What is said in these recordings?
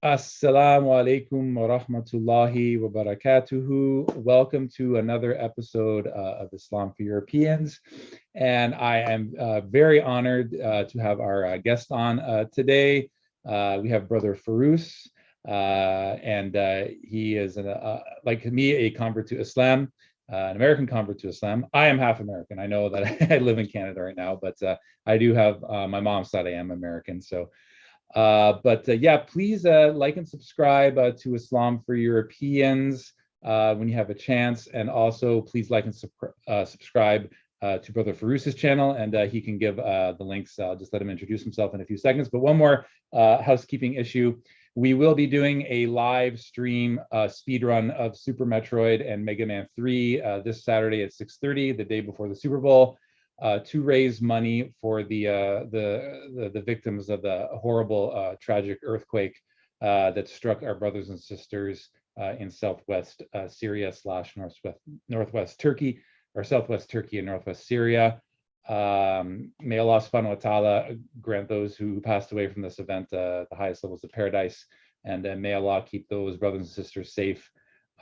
Assalamu alaikum wa rahmatullahi wa barakatuhu. Welcome to another episode of Islam for Europeans. And I am very honored to have our guest on today. We have Brother Faroos, and he is, like me, a convert to Islam, an American convert to Islam. I am half American. I know that I live in Canada right now, but I do have my mom's side, I am American. So yeah, please like and subscribe to Islam for Europeans when you have a chance, and also please like and subscribe to Brother Faroos's channel, and he can give the links. I'll just let him introduce himself in a few seconds. But one more housekeeping issue: we will be doing a live stream speed run of Super Metroid and Mega Man 3 this Saturday at 6:30, the day before the Super Bowl. To raise money for the victims of the horrible tragic earthquake that struck our brothers and sisters in southwest Syria / northwest Turkey, or southwest Turkey and northwest Syria. May Allah subhanahu wa ta'ala grant those who passed away from this event the highest levels of paradise, and may Allah keep those brothers and sisters safe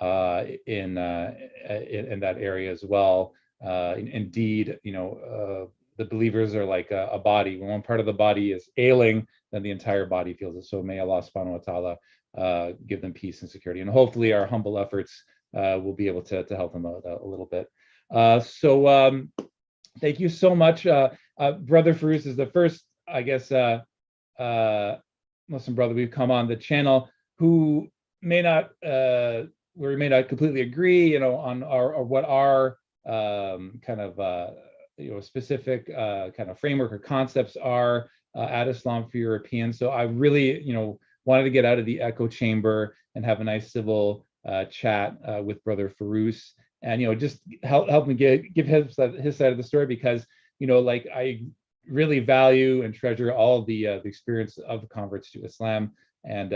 in that area as well. Indeed, the believers are like a body. When one part of the body is ailing, then the entire body feels it. So may Allah subhanahu wa ta'ala give them peace and security. And hopefully our humble efforts will be able to help them out a little bit. Thank you so much. Brother Faroos is the first, I guess, Muslim brother we've come on the channel who may not, we may not completely agree, on what our kind of specific kind of framework or concepts are at Islam for Europeans. So I really wanted to get out of the echo chamber and have a nice civil chat with Brother Faroos, and just help me give his side of the story, because like I really value and treasure all of the experience of converts to Islam. And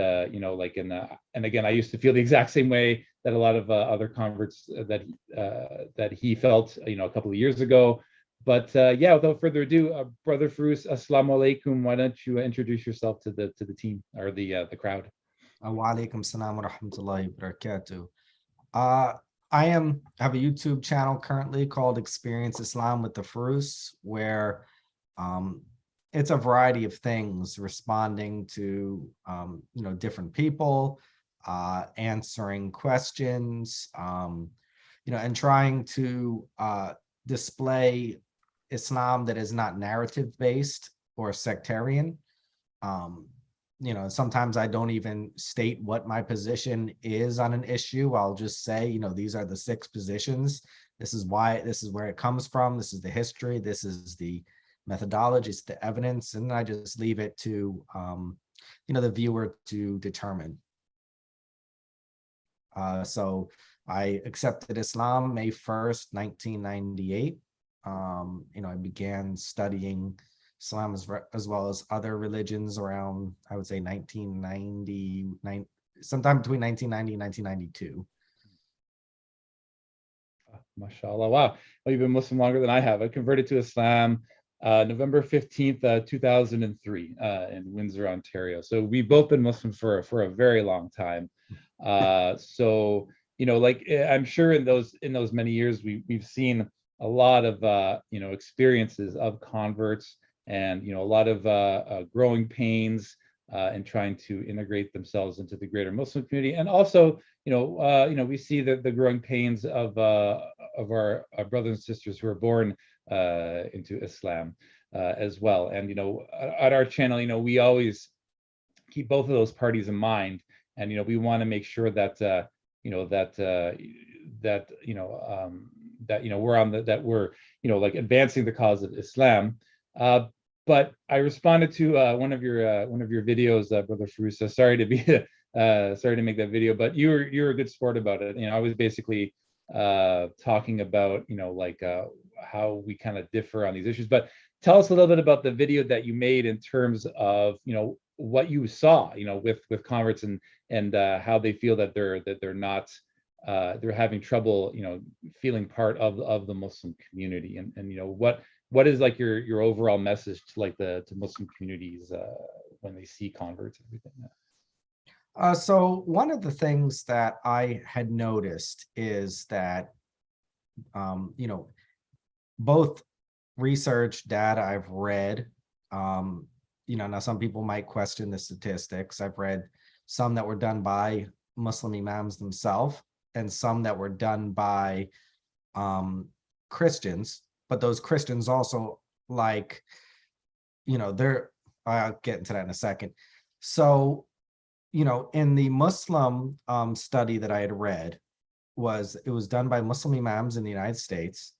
like and again, I used to feel the exact same way that a lot of other converts that he felt a couple of years ago. But yeah, without further ado, Brother Faroos, assalamu alaikum. Why don't you introduce yourself to the team, or the crowd? Wa alaikum salam wa rahmatullahi wa barakatuh. I have a YouTube channel currently called Experience Islam with the Faroos, where it's a variety of things, responding to different people, answering questions, and trying to display Islam that is not narrative based or sectarian. Sometimes I don't even state what my position is on an issue. I'll just say, these are the 6 positions. This is why, this is where it comes from. This is the history. This is the methodology, it's the evidence, and I just leave it to the viewer to determine. So I accepted Islam May 1st, 1998. I began studying Islam as well as other religions around, I would say, 1990, sometime between 1990 and 1992. MashaAllah. Wow. Well, you've been Muslim longer than I have. I converted to Islam November 15th, 2003 in Windsor, Ontario. So we've both been Muslim for a very long time. So, like I'm sure in those many years, we've seen a lot of, experiences of converts, and, a lot of growing pains in trying to integrate themselves into the greater Muslim community. And also, we see the growing pains of our brothers and sisters who are born into Islam as well. And at our channel, we always keep both of those parties in mind, and we want to make sure that we're like advancing the cause of Islam. But I responded to one of your videos, Brother Faroos. Sorry to be sorry to make that video, but you were a good sport about it. I was basically talking about how we kind of differ on these issues. But tell us a little bit about the video that you made in terms of what you saw with converts, and how they feel that they're not they're having trouble feeling part of the Muslim community, and what is like your overall message to like to Muslim communities when they see converts and everything? So one of the things that I had noticed is that, you know, both research data I've read, you know, now some people might question the statistics. I've read some that were done by Muslim imams themselves and some that were done by Christians, but those Christians also, like, you know, I'll get into that in a second. So, you know, in the Muslim study that I had read, it was done by Muslim imams in the United States.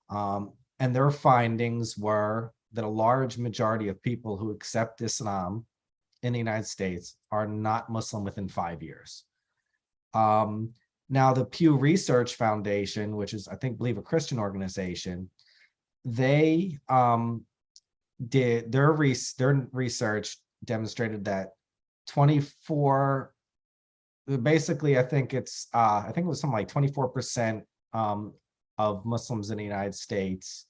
And their findings were that a large majority of people who accept Islam in the United States are not Muslim within 5 years. Now, the Pew Research Foundation, which is, I believe, a Christian organization, they did their research demonstrated that 24, basically, I think it was something like 24% of Muslims in the United States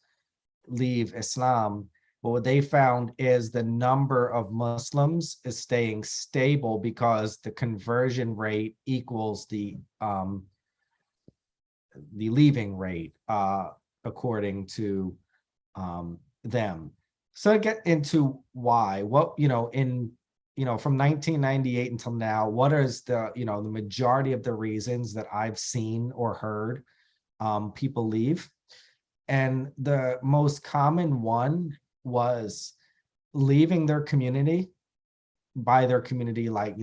leave Islam. But what they found is the number of Muslims is staying stable because the conversion rate equals the leaving rate, according to them. So to get into why, from 1998 until now, what is the majority of the reasons that I've seen or heard people leave? And the most common one was leaving their community. By their community, like,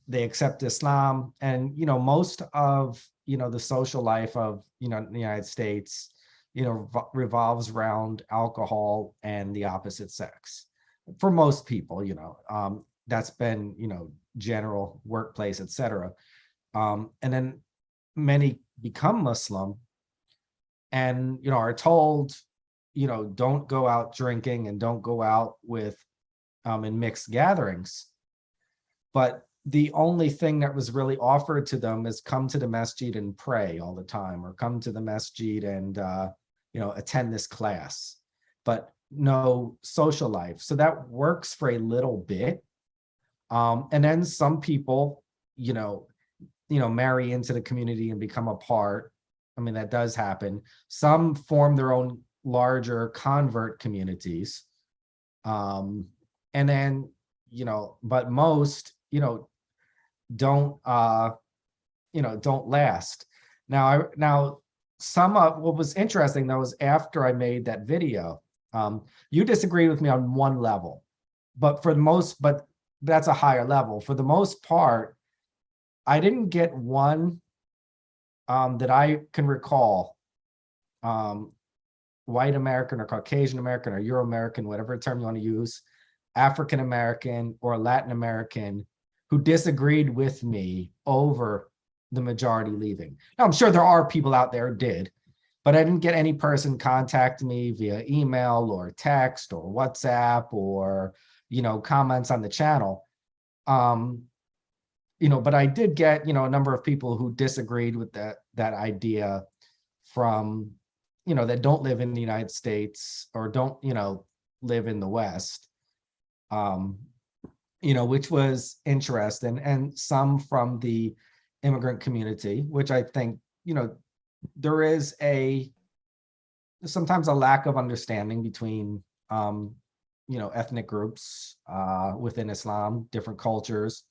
they accept Islam, and most of the social life of the United States revolves around alcohol and the opposite sex for most people. That's been general workplace, etc. And then many become Muslim and are told don't go out drinking and don't go out with in mixed gatherings. But the only thing that was really offered to them is come to the masjid and pray all the time, or come to the masjid and attend this class, but no social life. So that works for a little bit. And then some people, marry into the community and become a part. I mean, that does happen. Some form their own larger convert communities. And then, but most, don't last. Now some of what was interesting though is after I made that video, you disagreed with me on one level, but that's a higher level. For the most part, I didn't get one that I can recall, white American or Caucasian American or Euro American, whatever term you want to use, African American or Latin American, who disagreed with me over the majority leaving. Now, I'm sure there are people out there who did, but I didn't get any person contact me via email or text or WhatsApp or, comments on the channel. But I did get, a number of people who disagreed with that idea from, that don't live in the United States or don't, live in the West. Which was interesting, and some from the immigrant community, which I think, there is sometimes a lack of understanding between, ethnic groups within Islam, different cultures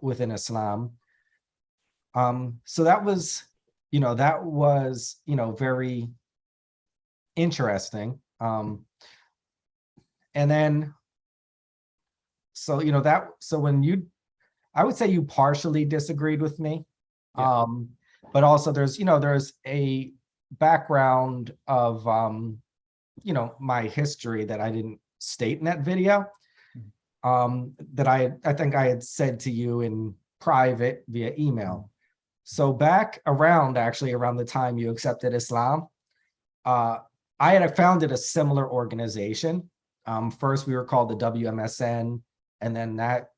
within Islam. So that was, very interesting. And then, so I would say you partially disagreed with me. Yeah. But also there's a background of, my history that I didn't state in that video, that I think I had said to you in private via email. So back around the time you accepted Islam, I had founded a similar organization. First, we were called the WMSN, and then that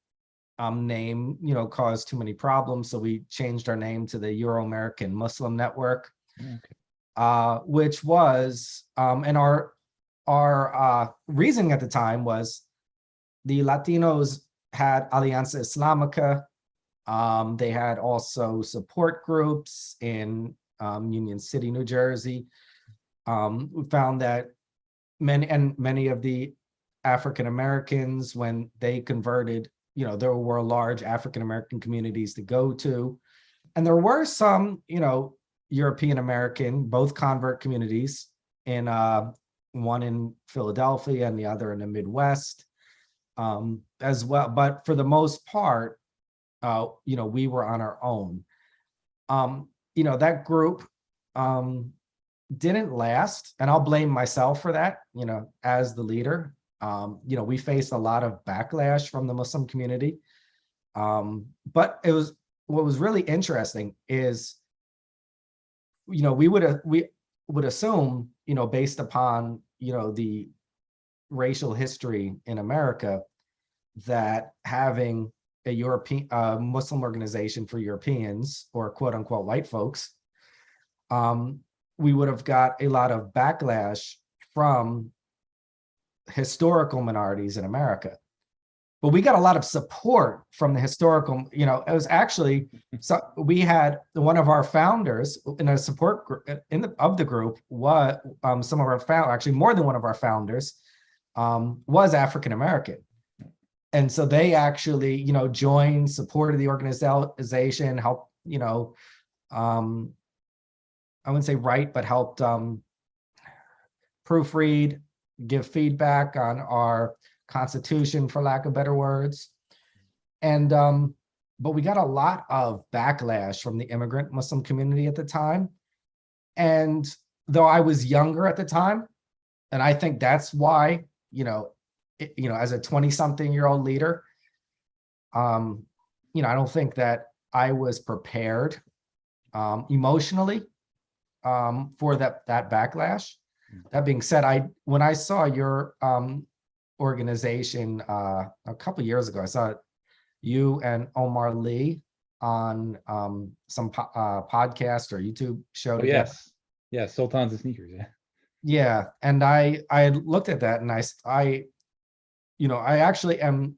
name, caused too many problems. So we changed our name to the Euro-American Muslim Network, okay. Which was, and our reasoning at the time was the Latinos had Alianza Islamica. They had also support groups in Union City, New Jersey. We found that many of the African Americans, when they converted, there were large African American communities to go to. And there were some, European American, both convert communities, in one in Philadelphia and the other in the Midwest, as well. But for the most part, we were on our own. That group didn't last, and I'll blame myself for that, as the leader. We faced a lot of backlash from the Muslim community. But what was really interesting is, we would assume, based upon, the racial history in America, that having a European Muslim organization for Europeans, or quote unquote white folks, we would have got a lot of backlash from historical minorities in America. But we got a lot of support from the historical, it was actually, so we had one of our founders in a support group of the group, what some of our actually more than one of our founders was African American. And so they actually, joined, supported the organization, helped, I wouldn't say write, but helped proofread, give feedback on our Constitution, for lack of better words. And but we got a lot of backlash from the immigrant Muslim community at the time. And though I was younger at the time, and I think that's why, as a 20-something-year-old leader, I don't think that I was prepared emotionally for that backlash. That being said, when I saw your organization a couple of years ago, I saw you and Omar Lee on some podcast or YouTube show together. Yes, Sultans of Sneakers. Yeah, and I looked at that, and I actually am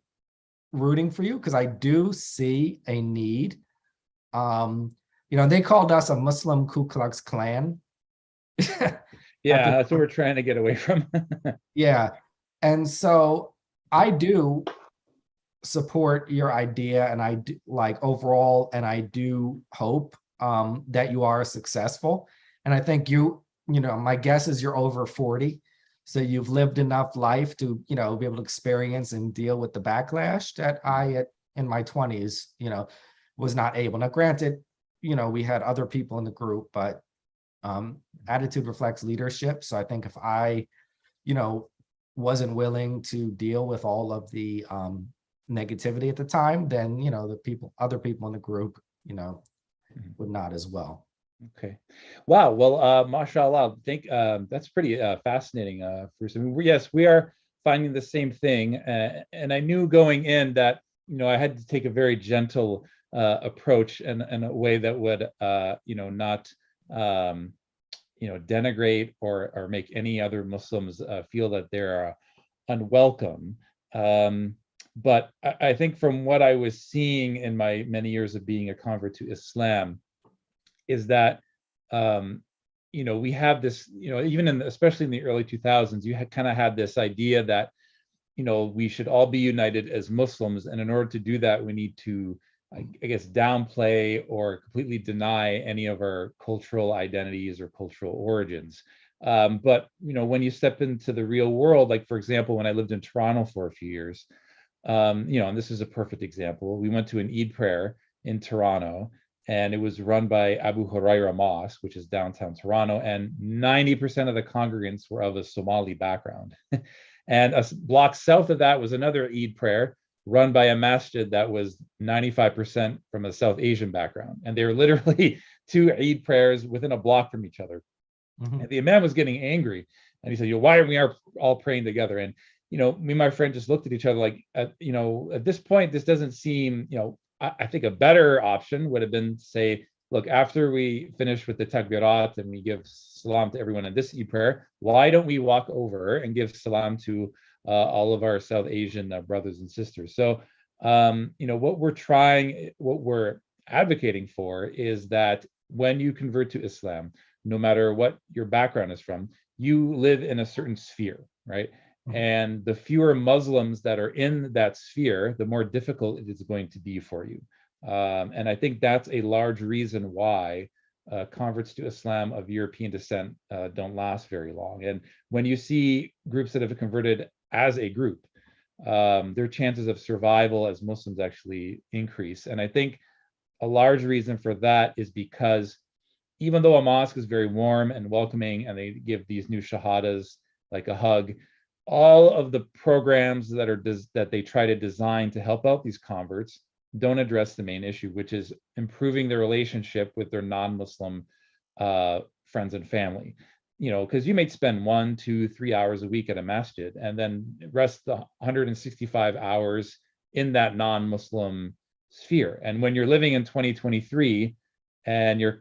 rooting for you, because I do see a need. They called us a Muslim Ku Klux Klan. Yeah, that's what we're trying to get away from. Yeah. And so I do support your idea, and I do like overall, and I do hope that you are successful. And I think my guess is you're over 40. So you've lived enough life to, be able to experience and deal with the backlash that I, in my 20s, was not able. Now, granted, we had other people in the group, but attitude reflects leadership. So I think if I, wasn't willing to deal with all of the negativity at the time, then, other people in the group, would not as well. Okay. Wow. Well, mashallah, that's pretty fascinating. Yes, we are finding the same thing. And I knew going in that, I had to take a very gentle approach, and a way that would, not, denigrate or make any other Muslims feel that they're unwelcome. But I think from what I was seeing in my many years of being a convert to Islam, is that we have this, even especially in the early 2000s, you kind of had this idea that we should all be united as Muslims, and in order to do that, we need to, I guess, downplay or completely deny any of our cultural identities or cultural origins. But when you step into the real world, like for example, when I lived in Toronto for a few years, and this is a perfect example. We went to an Eid prayer in Toronto, and it was run by Abu Huraira Mosque, which is downtown Toronto, and 90% of the congregants were of a Somali background. And a block south of that was another Eid prayer run by a masjid that was 95% from a South Asian background. And they were literally two Eid prayers within a block from each other. Mm-hmm. And the imam was getting angry. And he said, why are we all praying together? And, me and my friend just looked at each other like, at this point, this doesn't seem, I think a better option would have been to say, look, after we finish with the takbirat and we give salam to everyone in this Eid prayer, why don't we walk over and give salam to all of our South Asian brothers and sisters? So what we're advocating for is that when you convert to Islam, no matter what your background is from, you live in a certain sphere, right? And the fewer Muslims that are in that sphere, the more difficult it is going to be for you. And I think that's a large reason why converts to Islam of European descent don't last very long. And when you see groups that have converted as a group, their chances of survival as Muslims actually increase. And I think a large reason for that is because even though a mosque is very warm and welcoming and they give these new shahadas like a hug, all of the programs that they try to design to help out these converts don't address the main issue, which is improving their relationship with their non-Muslim friends and family. Because you may spend 1, 2, 3 hours a week at a masjid and then rest the 165 hours in that non-Muslim sphere. And when you're living in 2023 and you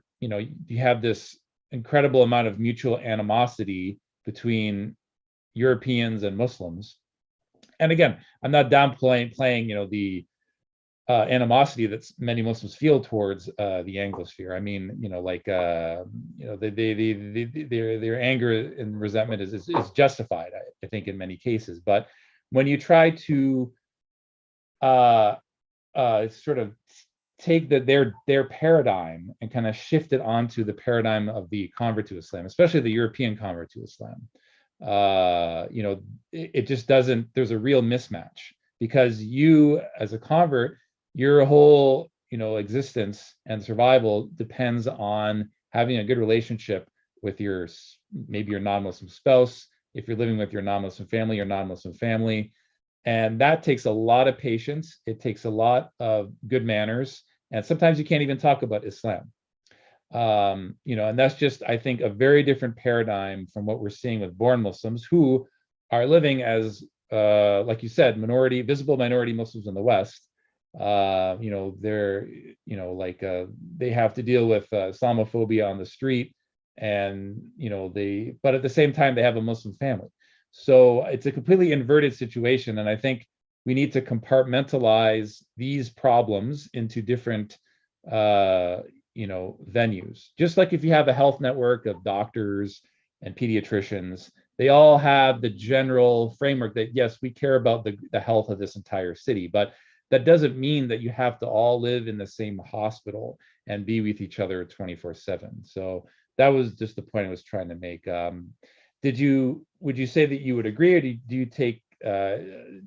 have this incredible amount of mutual animosity between Europeans and Muslims. And again, I'm not downplaying the animosity that many Muslims feel towards the Anglosphere. I mean, their anger and resentment is justified, I think, in many cases. But when you try to sort of take their paradigm and kind of shift it onto the paradigm of the convert to Islam, especially the European convert to Islam, it just doesn't. There's a real mismatch because you, as a convert, your whole existence and survival depends on having a good relationship with maybe your non-Muslim spouse, if you're living with your non-Muslim family, and that takes a lot of patience. It takes a lot of good manners, and sometimes you can't even talk about Islam. And that's just, I think, a very different paradigm from what we're seeing with born Muslims who are living as, like you said, visible minority Muslims in the West. They're, they have to deal with Islamophobia on the street, and but at the same time they have a Muslim family. So it's a completely inverted situation, and I think we need to compartmentalize these problems into different venues. Just like if you have a health network of doctors and pediatricians, they all have the general framework that, yes, we care about the health of this entire city, but that doesn't mean that you have to all live in the same hospital and be with each other 24/7. So that was just the point I was trying to make. Would you say that you would agree, or do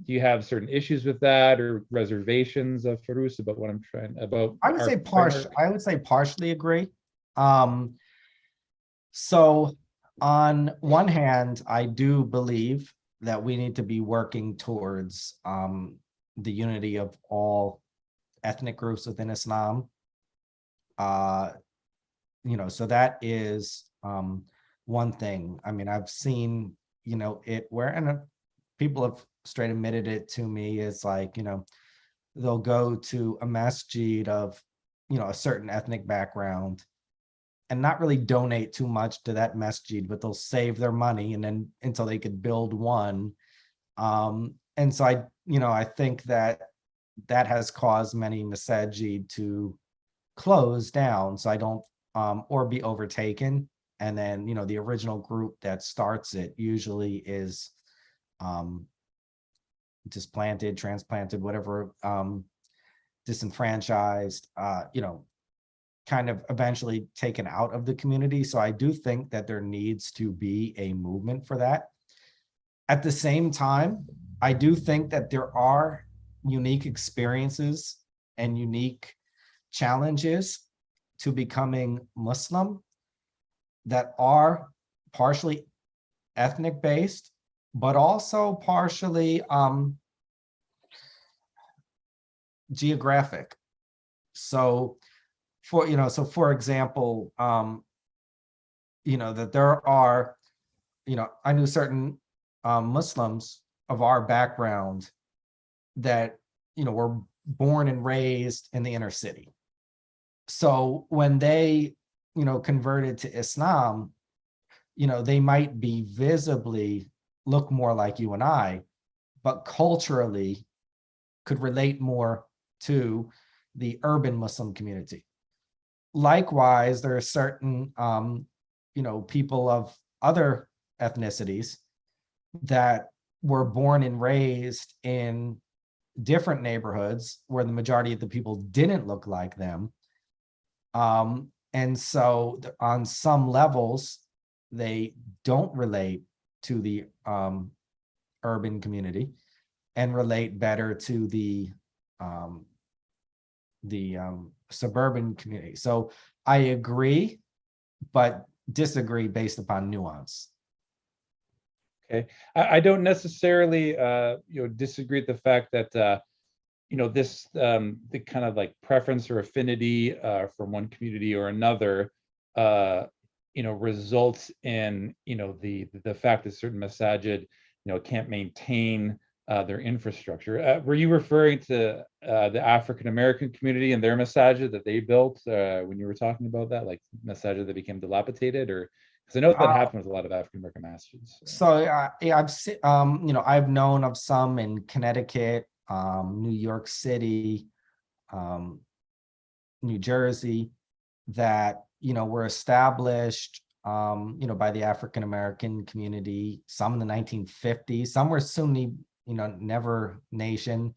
you have certain issues with that or reservations of Faroos about what I'm trying about? I would say partially agree. So on one hand, I do believe that we need to be working towards the unity of all ethnic groups within Islam. So that is one thing. I mean, I've seen, it where, and people have straight admitted it to me, is like, they'll go to a masjid of, a certain ethnic background and not really donate too much to that masjid, but they'll save their money and then until they could build one. And so I think that has caused many masajid to close down. So I don't, or be overtaken. And then, the original group that starts it usually is displanted, transplanted, whatever, disenfranchised, kind of eventually taken out of the community. So I do think that there needs to be a movement for that. At the same time, I do think that there are unique experiences and unique challenges to becoming Muslim that are partially ethnic based, but also partially geographic. So for example, that there are, I knew certain Muslims of our background that, were born and raised in the inner city. So when they, converted to Islam, they might be visibly look more like you and I, but culturally could relate more to the urban Muslim community. Likewise, there are certain, people of other ethnicities that were born and raised in different neighborhoods where the majority of the people didn't look like them. And so on some levels, they don't relate to the urban community and relate better to the suburban community. So I agree, but disagree based upon nuance. Okay, I don't necessarily disagree with the fact that this the kind of like preference or affinity from one community or another results in the fact that certain masajid can't maintain their infrastructure. Were you referring to the African American community and their masajid that they built when you were talking about that, like masajid that became dilapidated, or because I know that happened with a lot of African American masjids. So I've seen, I've known of some in Connecticut, New York City, New Jersey, that were established by the African American community, some in the 1950s, some were Sunni, never nation,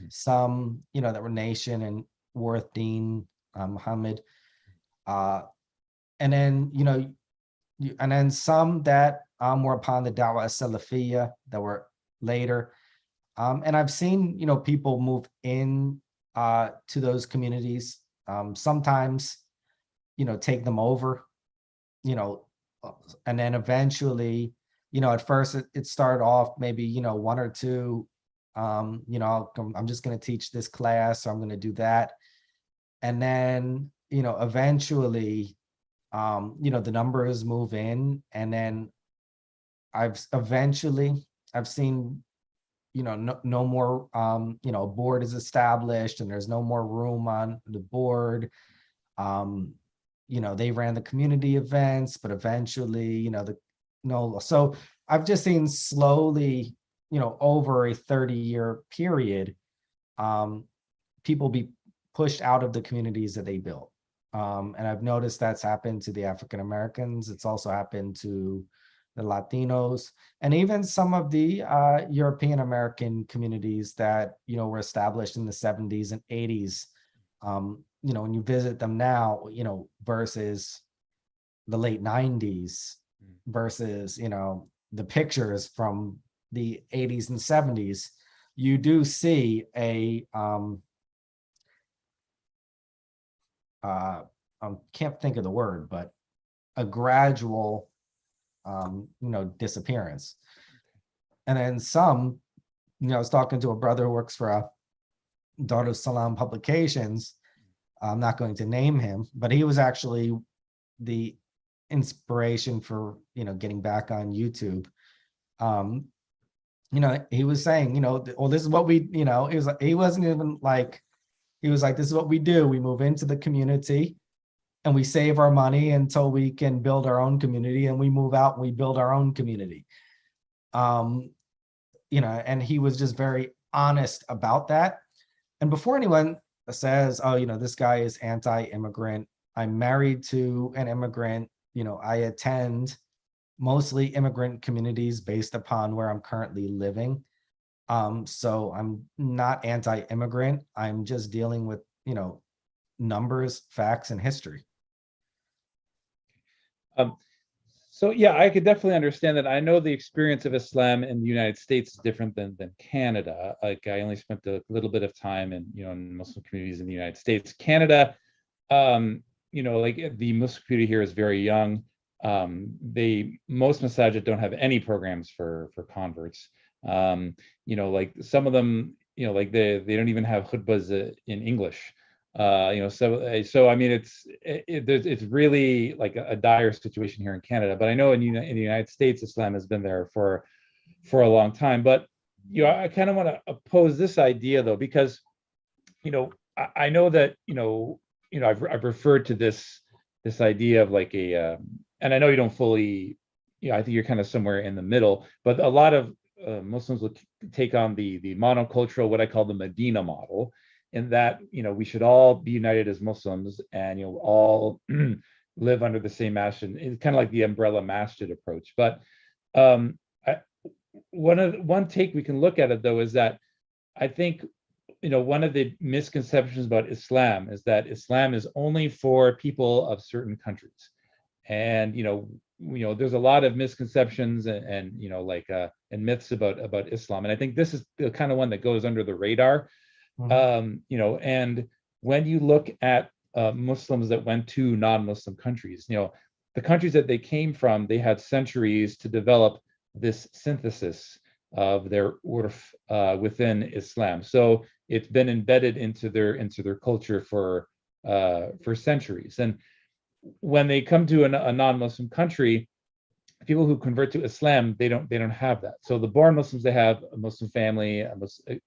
some that were nation and Worth Deen, Muhammad, and then and then some that were upon the Dawah Salafiyya that were later. And I've seen, people move in to those communities, sometimes, take them over, and then eventually, at first it started off maybe, one or two, I'm just going to teach this class, or I'm going to do that. And then, eventually, the numbers move in, and then I've seen, no more, a board is established and there's no more room on the board. They ran the community events, but eventually, so I've just seen slowly, over a 30-year period, people be pushed out of the communities that they built. And I've noticed that's happened to the African Americans. It's also happened to the Latinos, and even some of the European American communities that were established in the 70s and 80s. When you visit them now, versus the late 90s, versus the pictures from the 80s and 70s, you do see a I can't think of the word, but a gradual disappearance. And then some, I was talking to a brother who works for Dar es Salaam Publications. I'm not going to name him, but he was actually the inspiration for, getting back on YouTube. He was saying, well, this is what we, he wasn't even like, he was like, this is what we do. We move into the community and we save our money until we can build our own community, and we move out and we build our own community. And he was just very honest about that. And before anyone says, oh, this guy is anti-immigrant, I'm married to an immigrant, I attend mostly immigrant communities based upon where I'm currently living. So I'm not anti-immigrant. I'm just dealing with, numbers, facts, and history. So yeah, I could definitely understand that. I know the experience of Islam in the United States is different than Canada. Like I only spent a little bit of time in Muslim communities in the United States. Canada, like the Muslim community here is very young. Most masajid don't have any programs for converts. Like some of them, like they don't even have khutbahs in English. So I mean, it's really like a dire situation here in Canada. But I know in the United States, Islam has been there for a long time. But I kind of want to oppose this idea though, because I know that I've referred to this idea of like a and I know you don't fully, I think you're kind of somewhere in the middle, but a lot of Muslims will take on the monocultural, what I call the Medina model, in that we should all be united as Muslims, and all live under the same masjid. It's kind of like the umbrella masjid approach. But um, I, one take we can look at it though is that I think one of the misconceptions about Islam is that Islam is only for people of certain countries, and there's a lot of misconceptions and and myths about Islam, and I think this is the kind of one that goes under the radar. And when you look at Muslims that went to non-Muslim countries, the countries that they came from, they had centuries to develop this synthesis of their urf within Islam. So it's been embedded into their culture for centuries. And when they come to a non-Muslim country, people who convert to Islam, they don't have that. So the born Muslims, they have a Muslim family, a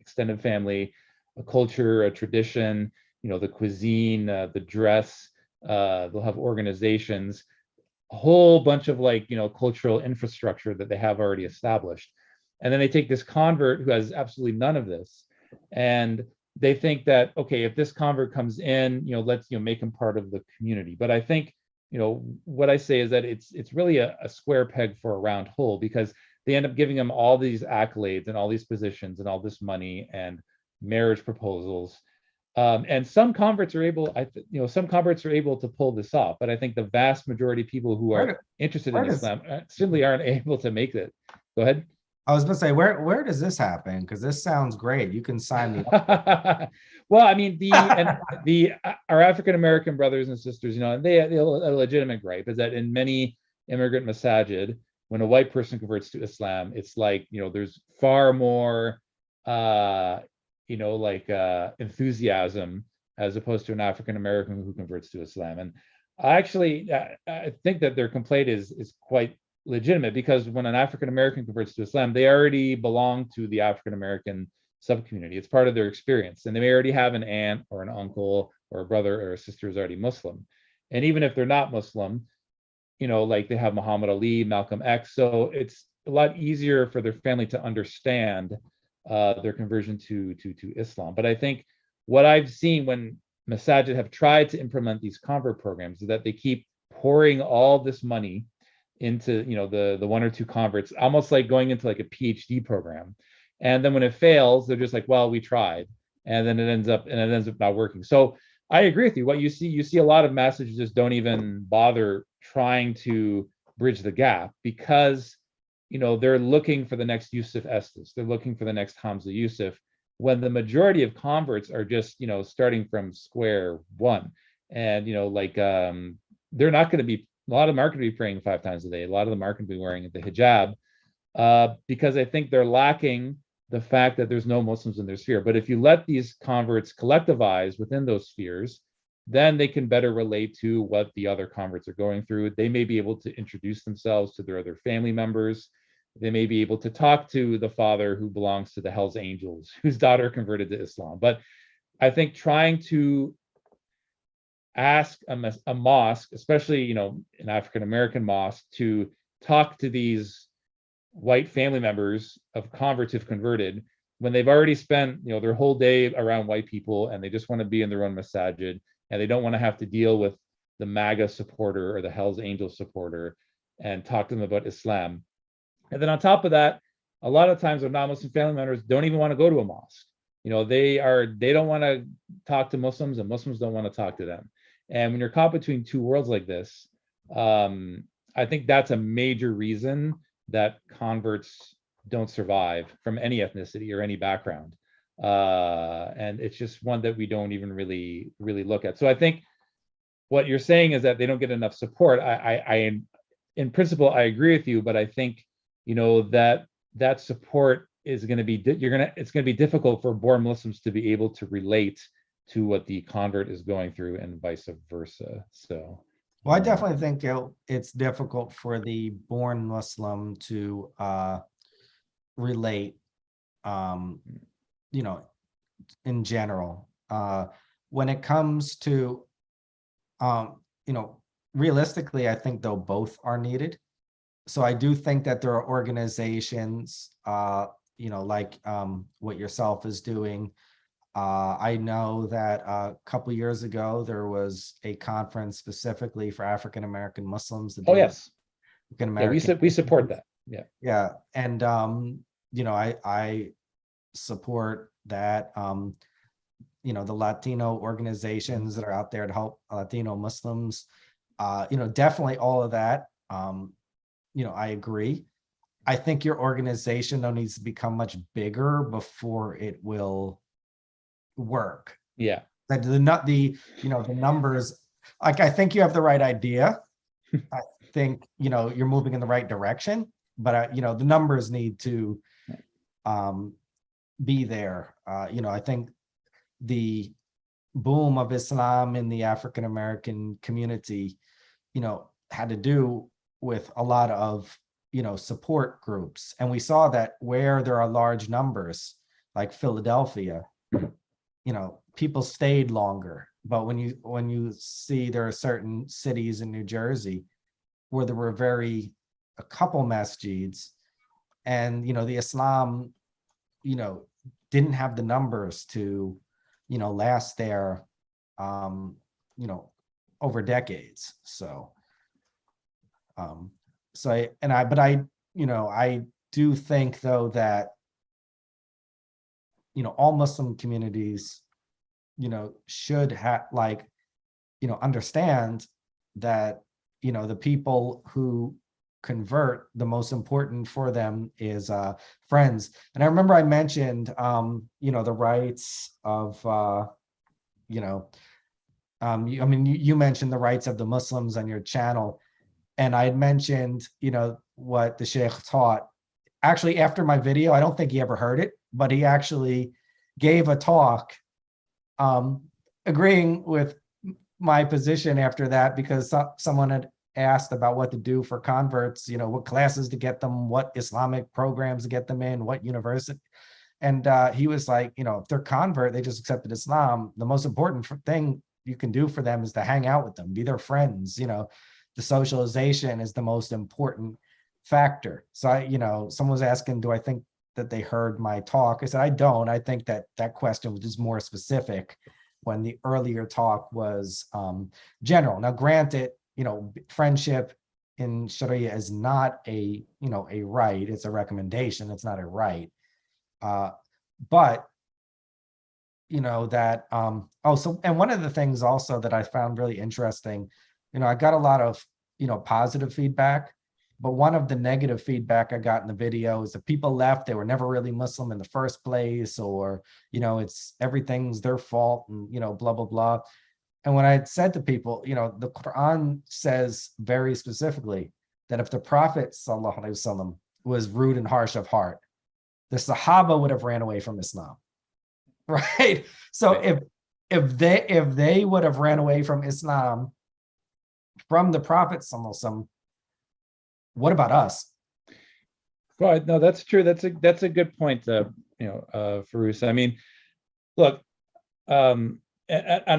extended family, a culture, a tradition, the cuisine, the dress. They'll have organizations, a whole bunch of cultural infrastructure that they have already established. And then they take this convert who has absolutely none of this, and they think that, okay, if this convert comes in, let's make him part of the community. But I think what I say is that it's really a square peg for a round hole, because they end up giving him all these accolades and all these positions and all this money and marriage proposals. And some converts are able, some converts are able to pull this off, but I think the vast majority of people who are interested in Islam simply aren't able to make it. Go ahead. I was going to say, where does this happen? Because this sounds great. You can sign me up. Well, I mean, our African American brothers and sisters, they a legitimate gripe is that in many immigrant masajid, when a white person converts to Islam, it's like there's far more enthusiasm as opposed to an African American who converts to Islam. And I think that their complaint is quite legitimate, because when an African American converts to Islam, they already belong to the African American subcommunity. It's part of their experience, and they may already have an aunt or an uncle or a brother or a sister who's already Muslim. And even if they're not Muslim, they have Muhammad Ali, Malcolm X, so it's a lot easier for their family to understand their conversion to Islam. But I think what I've seen when masajid have tried to implement these convert programs is that they keep pouring all this money into the one or two converts, almost like going into like a PhD program. And then when it fails, they're just like, well, we tried, and then it ends up not working. So I agree with you. What you see a lot of messages just don't even bother trying to bridge the gap, because they're looking for the next Yusuf Estes, they're looking for the next Hamza Yusuf, when the majority of converts are just starting from square one. And they're not going to be, a lot of them aren't going to be praying 5 times a day. A lot of them aren't going to be wearing the hijab, because I think they're lacking the fact that there's no Muslims in their sphere. But if you let these converts collectivize within those spheres, then they can better relate to what the other converts are going through. They may be able to introduce themselves to their other family members. They may be able to talk to the father who belongs to the Hells Angels, whose daughter converted to Islam. But I think trying to ask a mosque, especially an African American mosque, to talk to these white family members of converts who've converted, when they've already spent their whole day around white people, and they just want to be in their own masajid, and they don't want to have to deal with the MAGA supporter or the Hells Angels supporter and talk to them about Islam. And then on top of that, a lot of times our non-Muslim family members don't even want to go to a mosque. They don't want to talk to Muslims, and Muslims don't want to talk to them. And when you're caught between two worlds like this, I think that's a major reason that converts don't survive from any ethnicity or any background. And it's just one that we don't even really look at. So I think what you're saying is that they don't get enough support. I in principle, I agree with you, but I think that support is going to be it's going to be difficult for born Muslims to be able to relate to what the convert is going through, and vice versa. So, well, I definitely think it's difficult for the born Muslim to relate, in general. When it comes to, realistically, I think though both are needed. so I do think that there are organizations, like what yourself is doing. I know that a couple years ago there was a conference specifically for African American Muslims to Oh deal with yes, African yeah, American we support issues. that. Yeah. Yeah, and I support that. The Latino organizations that are out there to help Latino Muslims. Definitely all of that. I agree. I think your organization though needs to become much bigger before it will work. Yeah. That the not the the numbers. Like I think you have the right idea. I think you're moving in the right direction, but the numbers need to um, be there. I think the boom of Islam in the African American community, had to do with a lot of support groups, and we saw that where there are large numbers, like Philadelphia, people stayed longer. But when you see there are certain cities in New Jersey where there were a couple masjids, and the Islam, you know, didn't have the numbers to, last there, um, you know, over decades. Um, I do think though that, all Muslim communities, should have understand that, the people who convert, the most important for them is friends. And I remember I mentioned the rights of you mentioned the rights of the Muslims on your channel, and I had mentioned what the Sheikh taught. Actually, after my video, I don't think he ever heard it, but he actually gave a talk agreeing with my position after that, because someone had asked about what to do for converts, what classes to get them, what Islamic programs to get them in, what university. And he was like, if they're convert, they just accepted Islam, the most important thing you can do for them is to hang out with them, be their friends. The socialization is the most important factor. So someone was asking, do I think that they heard my talk? I said, I don't. I think that question was just more specific when the earlier talk was general. Now, granted, friendship in Sharia is not a right. It's a recommendation. It's not a right. But that and one of the things also that I found really interesting, I got a lot of positive feedback, but one of the negative feedback I got in the video is that people left, they were never really Muslim in the first place, or it's everything's their fault, and blah blah blah. And when I had said to people, the Quran says very specifically that if the Prophet sallallahu alaihi wasallam was rude and harsh of heart, the Sahaba would have ran away from Islam. Right. So if they would have ran away from Islam from the Prophet sallallahu alaihi wasallam, what about us? Right. No, that's true. That's a good point, Faroos. I mean, look, and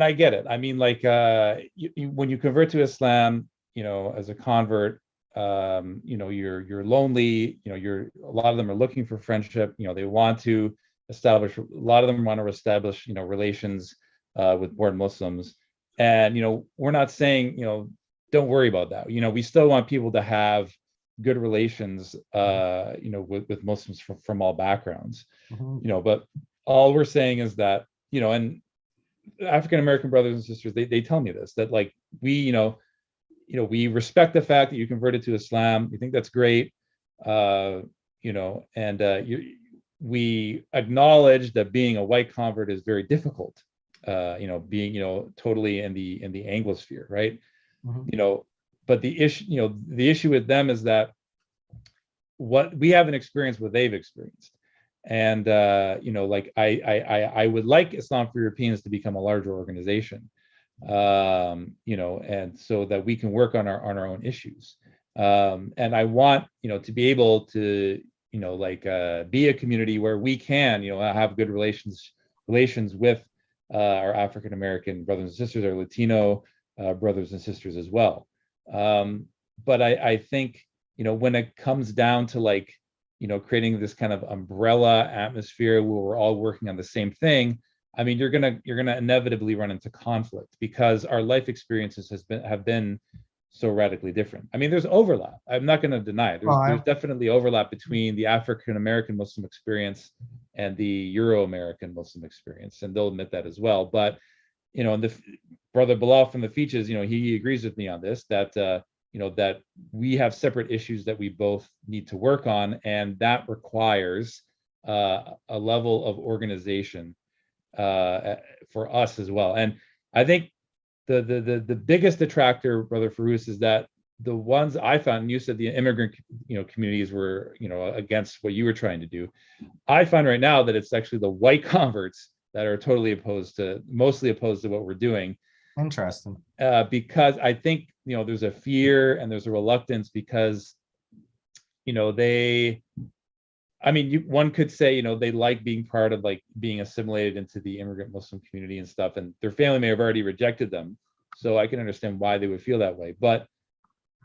I get it. I mean, like, when you convert to Islam, as a convert, you're lonely. A lot of them are looking for friendship. They want to establish. A lot of them want to establish, relations with born Muslims. And we're not saying, don't worry about that. We still want people to have good relations, with Muslims from all backgrounds. Mm-hmm. But all we're saying is that, and African American brothers and sisters, they tell me this, that like we respect the fact that you converted to Islam. We think that's great. We acknowledge that being a white convert is very difficult. Being totally in the Anglosphere, right? Mm-hmm. But the issue with them is that what we haven't experienced, what they've experienced. And like I would like Islam for Europeans to become a larger organization, and so that we can work on our own issues. And I want to be able to be a community where we can have good relations with our African American brothers and sisters, our Latino brothers and sisters as well. But I think when it comes down to like, creating this kind of umbrella atmosphere where we're all working on the same thing, I mean, you're gonna inevitably run into conflict because our life experiences have been so radically different. I mean, there's overlap. I'm not going to deny it. There's definitely overlap between the African American Muslim experience and the Euro American Muslim experience, and they'll admit that as well. But the brother Bilal from the Features, he agrees with me on this, that that we have separate issues that we both need to work on, and that requires a level of organization for us as well. And I think the biggest detractor, Brother Faroos, is that the ones I found, and you said the immigrant communities were against what you were trying to do. I find right now that it's actually the white converts that are mostly opposed to what we're doing. Interesting. Because I think there's a fear and there's a reluctance because one could say they like being part of like being assimilated into the immigrant Muslim community and stuff, and their family may have already rejected them, so I can understand why they would feel that way. But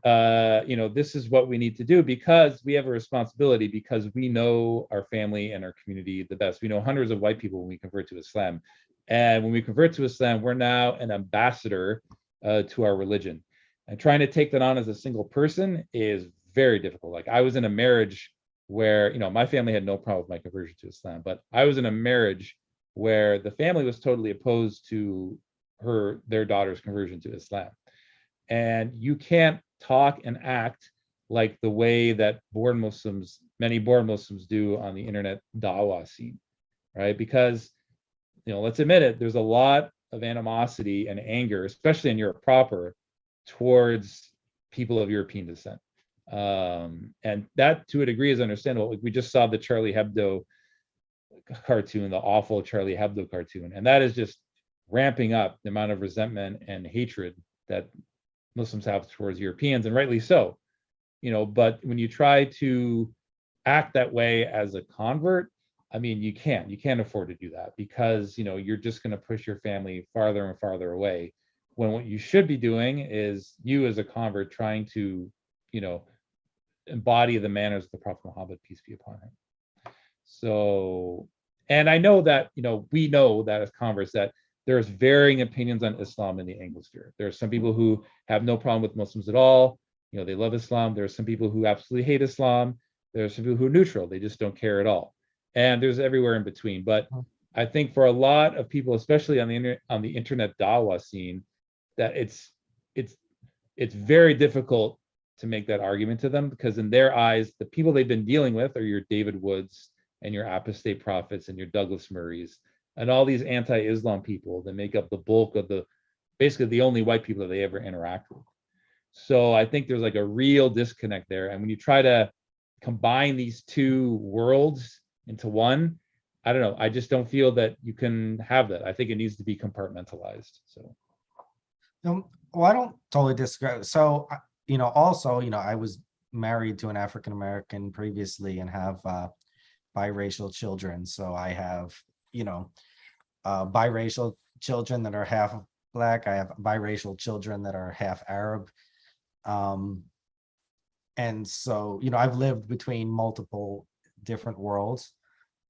this is what we need to do because we have a responsibility, because we know our family and our community the best. We know hundreds of white people when we convert to Islam, and when we convert to Islam, we're now an ambassador to our religion, and trying to take that on as a single person is very difficult. Like, I was in a marriage where my family had no problem with my conversion to Islam, but I was in a marriage where the family was totally opposed to their daughter's conversion to Islam. And you can't talk and act like the way that many born Muslims do on the internet dawah scene, right? Because let's admit it, there's a lot of animosity and anger, especially in Europe proper, towards people of European descent. And that to a degree is understandable. Like, we just saw the Charlie Hebdo cartoon, the awful Charlie Hebdo cartoon, and that is just ramping up the amount of resentment and hatred that Muslims have towards Europeans, and rightly so. But when you try to act that way as a convert, I mean, you can't afford to do that, because you're just going to push your family farther and farther away, when what you should be doing is, you as a convert, trying to embody the manners of the Prophet Muhammad, peace be upon him. So, and I know that we know that as converts that there's varying opinions on Islam in the Anglosphere. There are some people who have no problem with Muslims at all. They love Islam. There are some people who absolutely hate Islam. There are some people who are neutral. They just don't care at all. And there's everywhere in between. But I think for a lot of people, especially on the internet dawah scene, that it's very difficult to make that argument to them, because in their eyes, the people they've been dealing with are your David Woods and your apostate prophets and your Douglas Murrays and all these anti-Islam people that make up the bulk of basically the only white people that they ever interact with. So I think there's like a real disconnect there. And when you try to combine these two worlds into one, I don't know, I just don't feel that you can have that. I think it needs to be compartmentalized. So well, I don't totally disagree. So also, I was married to an African American previously and have biracial children. So I have, biracial children that are half Black. I have biracial children that are half Arab. And so, I've lived between multiple different worlds.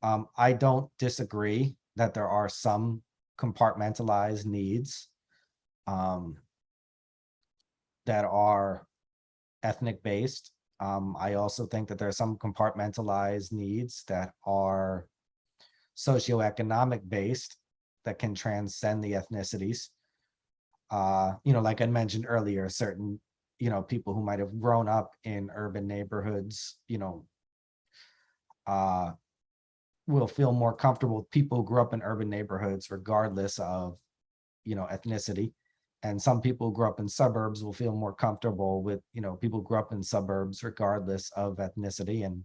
I don't disagree that there are some compartmentalized needs that are ethnic based. I also think that there are some compartmentalized needs that are socioeconomic based that can transcend the ethnicities. Like I mentioned earlier, certain, people who might have grown up in urban neighborhoods, will feel more comfortable with people who grew up in urban neighborhoods regardless of, ethnicity. And some people who grew up in suburbs will feel more comfortable with, people who grew up in suburbs regardless of ethnicity, and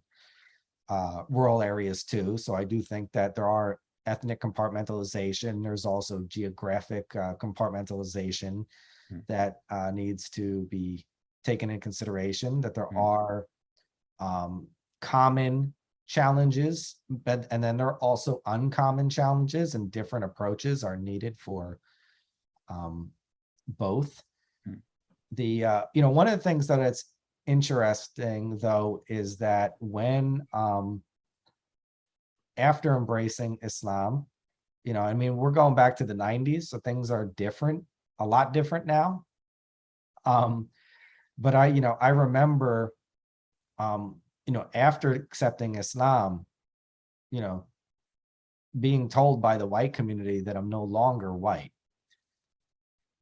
rural areas too. So I do think that there are ethnic compartmentalization. There's also geographic compartmentalization that needs to be taken in consideration, that there are common challenges, and then there are also uncommon challenges, and different approaches are needed for both. The one of the things that interesting though is that when after embracing Islam, I mean, we're going back to the 90s, so things are different, a lot different now. But I remember, after accepting Islam, being told by the white community that I'm no longer white.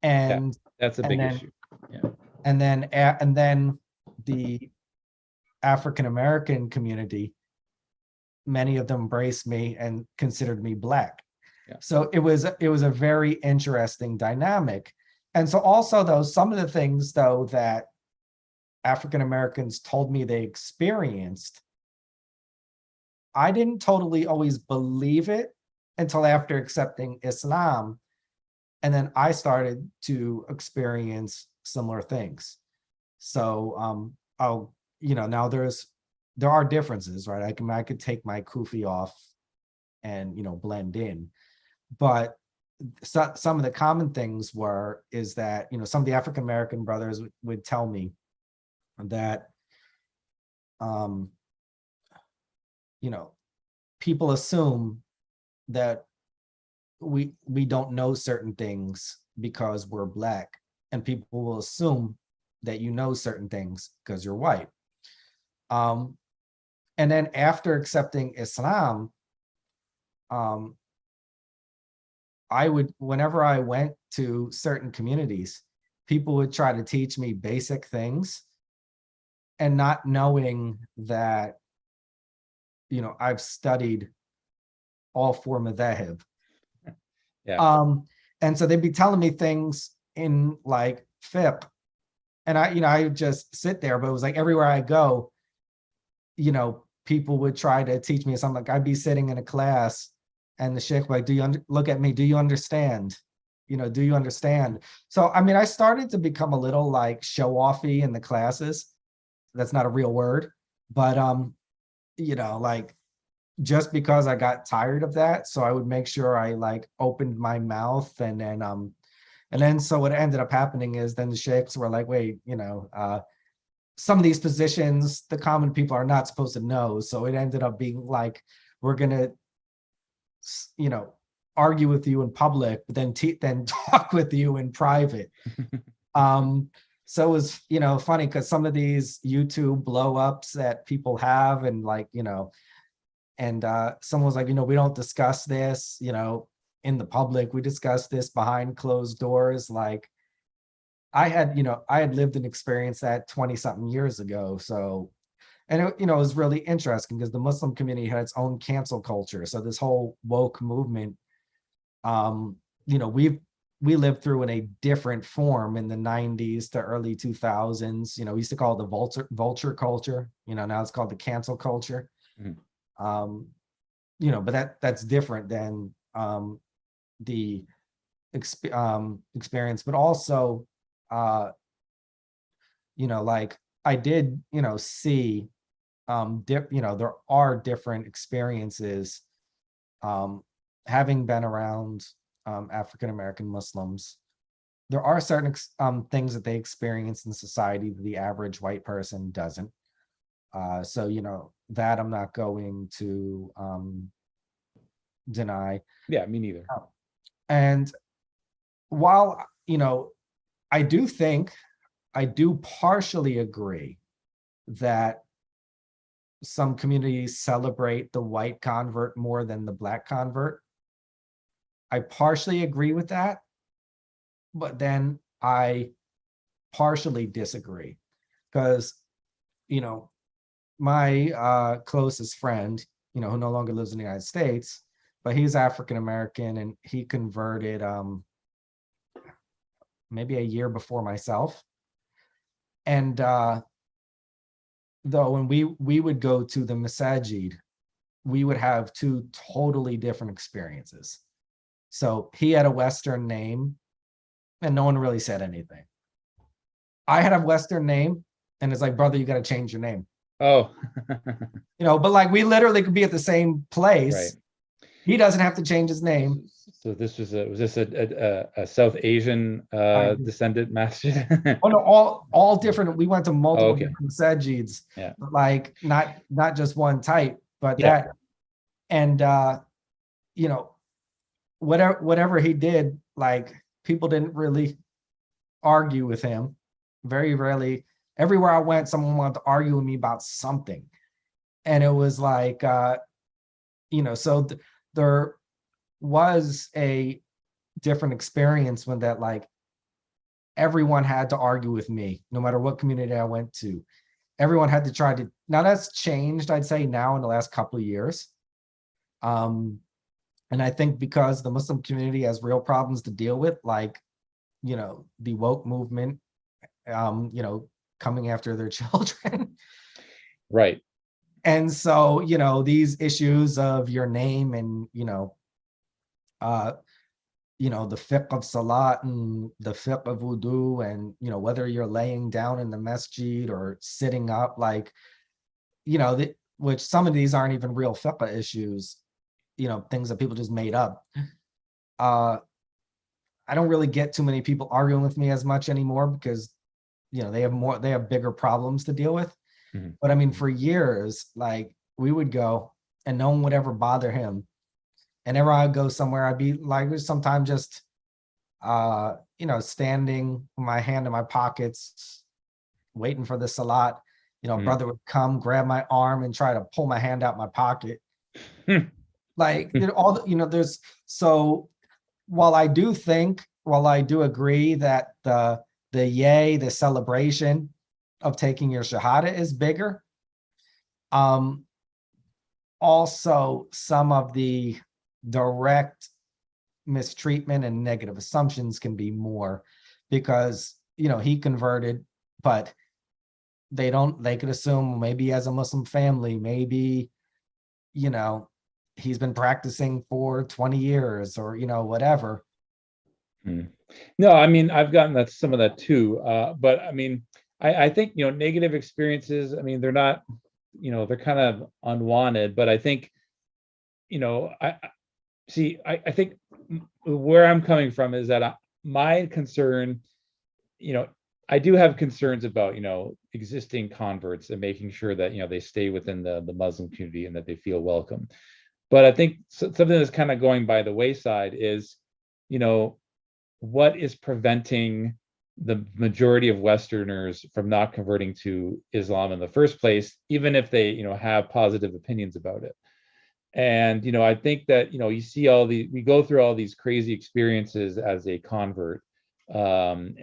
And that's a big issue. Yeah. And then the African American community, many of them embraced me and considered me Black. Yeah. So it was a very interesting dynamic. And so also though, some of the things though that African Americans told me they experienced, I didn't totally always believe it until after accepting Islam. And then I started to experience similar things. So now there are differences, right? I could take my kufi off and blend in. But some of the common things is that some of the African American brothers would tell me that people assume that we don't know certain things because we're Black, and people will assume that you know certain things because you're white. And then after accepting Islam, whenever I went to certain communities, people would try to teach me basic things, and not knowing that, I've studied all four madhahib. Yeah. And so they'd be telling me things in like fiqh, and I would just sit there, but it was like everywhere I go, people would try to teach me something. Like I'd be sitting in a class and the sheikh would like, look at me, do you understand? Do you understand? So, I mean, I started to become a little like show-offy in the classes. That's not a real word, but like just because I got tired of that, so I would make sure I like opened my mouth, and then so what ended up happening is then the sheikhs were like, wait, some of these positions the common people are not supposed to know, so it ended up being like, we're gonna argue with you in public, but then talk with you in private. So it was, funny because some of these YouTube blow ups that people have, and like, and someone was like, we don't discuss this, in the public. We discuss this behind closed doors. Like I had lived and experienced that 20 something years ago. So, and it was really interesting because the Muslim community had its own cancel culture. So this whole woke movement, we lived through in a different form in the 90s to early 2000s. We used to call it the vulture culture. Now it's called the cancel culture. Mm-hmm. But that's different than the experience. But also, like I did, see, there are different experiences. Having been around African-American Muslims, there are certain things that they experience in society that the average white person doesn't. So, that I'm not going to deny. Yeah, me neither. And while, I do partially agree that some communities celebrate the white convert more than the Black convert. I partially agree with that, but then I partially disagree because, my closest friend, who no longer lives in the United States, but he's African American, and he converted maybe a year before myself. And though when we would go to the masajid, we would have two totally different experiences. So he had a Western name and no one really said anything. I had a Western name and it's like, brother, you got to change your name. Oh. But like we literally could be at the same place. Right. He doesn't have to change his name. So this was this a South Asian I, descendant masjid? oh no, all different. We went to Oh, multiple okay. different sajids, Yeah. like not just one type, but Yeah. that. And you know, whatever he did, like people didn't really argue with him. Very rarely. Everywhere I went, someone wanted to argue with me about something. And it was like so there was a different experience when that, like, everyone had to argue with me, no matter what community I went to. Everyone had to try to. Now that's changed, I'd say, now in the last couple of years. And I think because the Muslim community has real problems to deal with, like, the woke movement, coming after their children. Right. And so, these issues of your name and, uh, the fiqh of salat and the fiqh of wudu, and, whether you're laying down in the masjid or sitting up, like, which some of these aren't even real fiqh issues, things that people just made up. I don't really get too many people arguing with me as much anymore because, they have bigger problems to deal with. Mhm. But I mean, for years, like, we would go and no one would ever bother him. And whenever I'd go somewhere, I'd be like, sometimes just, standing with my hand in my pockets, waiting for the salat. Mhm. Brother would come, grab my arm, and try to pull my hand out my pocket. Like, there's so while I do agree that the celebration of taking your shahada is bigger, also some of the direct mistreatment and negative assumptions can be more, because he converted, but they could assume maybe he has a Muslim family, maybe he's been practicing for 20 years or whatever. No, I mean, I've gotten some of that too. But I mean, I think, negative experiences, I mean, they're not, they're kind of unwanted, but I think, I think where I'm coming from is that my concern, I do have concerns about, existing converts and making sure that, they stay within the Muslim community and that they feel welcome. But I think something that's kind of going by the wayside is, what is preventing the majority of Westerners from not converting to Islam in the first place, even if they, have positive opinions about it. And, I think that, we go through all these crazy experiences as a convert. And,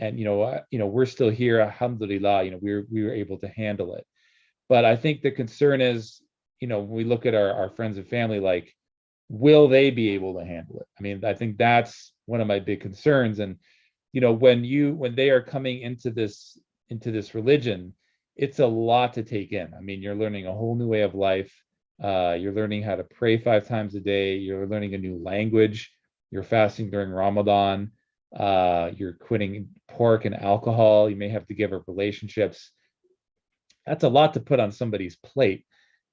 we're still here, alhamdulillah, we were able to handle it. But I think the concern is, when we look at our friends and family, like, will they be able to handle it? I mean, I think that's one of my big concerns. And when they are coming into this religion, it's a lot to take in. I mean, you're learning a whole new way of life. You're learning how to pray 5 times a day. You're learning a new language. You're fasting during Ramadan. You're quitting pork and alcohol. You may have to give up relationships. That's a lot to put on somebody's plate.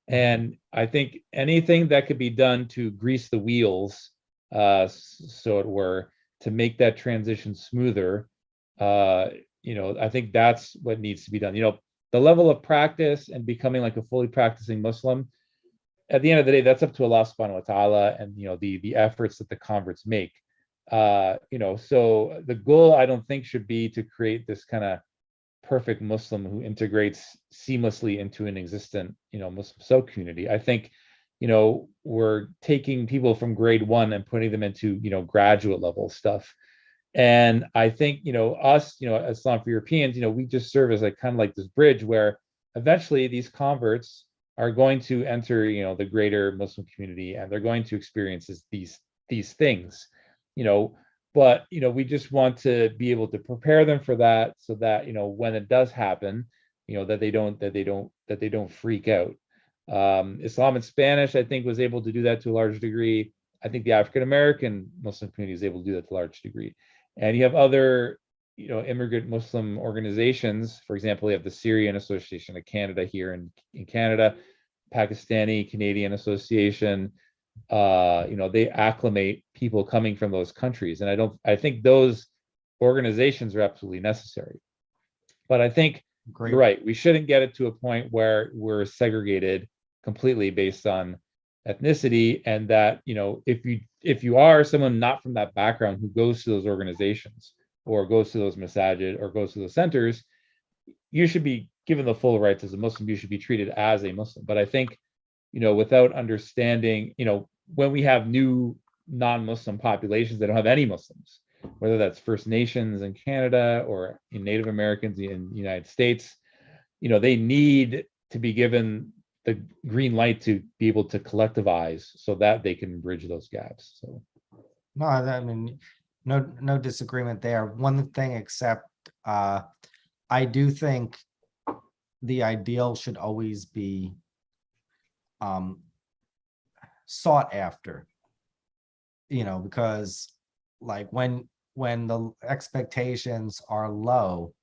And I think anything that could be done to grease the wheels, so it were, to make that transition smoother, I think that's what needs to be done. The level of practice and becoming like a fully practicing Muslim, at the end of the day, that's up to Allah subhanahu wa ta'ala and, the efforts that the converts make. So the goal, I don't think, should be to create this kind of perfect Muslim who integrates seamlessly into an existent, Muslim sub community. I think, we're taking people from grade 1 and putting them into, graduate level stuff. And I think, us, Islam for Europeans, we just serve as like kind of like this bridge where eventually these converts are going to enter, the greater Muslim community, and they're going to experience these things, but we just want to be able to prepare them for that, so that when it does happen, that they don't freak out. Islam in Spanish, I think, was able to do that to a large degree. I think the African American Muslim community is able to do that to a large degree. And you have other immigrant Muslim organizations. For example, you have the Syrian Association of Canada here in Canada, Pakistani Canadian Association, they acclimate people coming from those countries. And I think those organizations are absolutely necessary. But I think you're Great. right. We shouldn't get it to a point where we're segregated completely based on ethnicity, and that, if you are someone not from that background who goes to those organizations or goes to those masajid or goes to those centers, you should be given the full rights as a Muslim. You should be treated as a Muslim. But I think, without understanding, when we have new non-Muslim populations that don't have any Muslims, whether that's First Nations in Canada or in Native Americans in the United States, they need to be given the green light to be able to collectivize so that they can bridge those gaps. So No, I mean, no disagreement there. One thing, except I do think the ideal should always be sought after, because like when the expectations are low,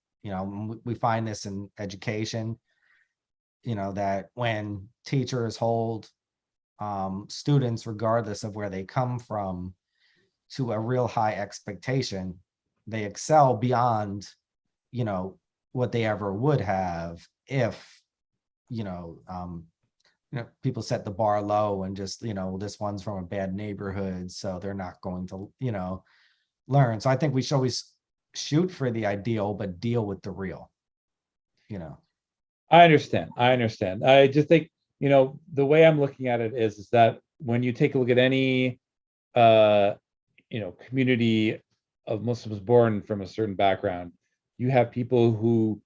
we find this in education, that when teachers hold students, regardless of where they come from, to a real high expectation, they excel beyond, what they ever would have if, people set the bar low and just, this one's from a bad neighborhood, so they're not going to, learn. So I think we should always shoot for the ideal, but deal with the real, I understand. I just think, the way I'm looking at it is that when you take a look at any, community of Muslims born from a certain background, you have people who,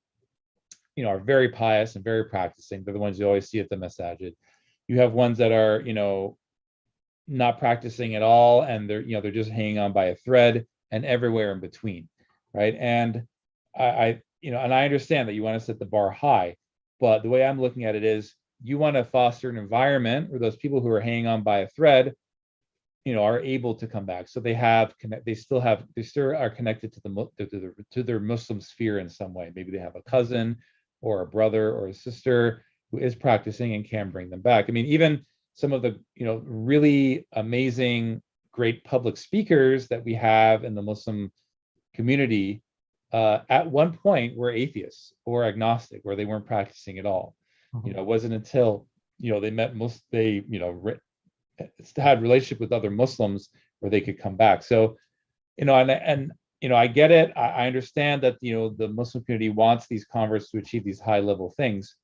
are very pious and very practicing. They're the ones you always see at the masajid. You have ones that are, not practicing at all, and they're just hanging on by a thread, and everywhere in between, right? And I understand that you want to set the bar high, but the way I'm looking at it is, you want to foster an environment where those people who are hanging on by a thread, are able to come back. So they still are connected to their Muslim sphere in some way. Maybe they have a cousin or a brother or a sister who is practicing and can bring them back. I mean, even some of the, really amazing, great public speakers that we have in the Muslim community, at one point were atheists or agnostic, or they weren't practicing at all. It wasn't until, they met had relationship with other Muslims where they could come back. So, and I get it. I understand that, the Muslim community wants these converts to achieve these high level things.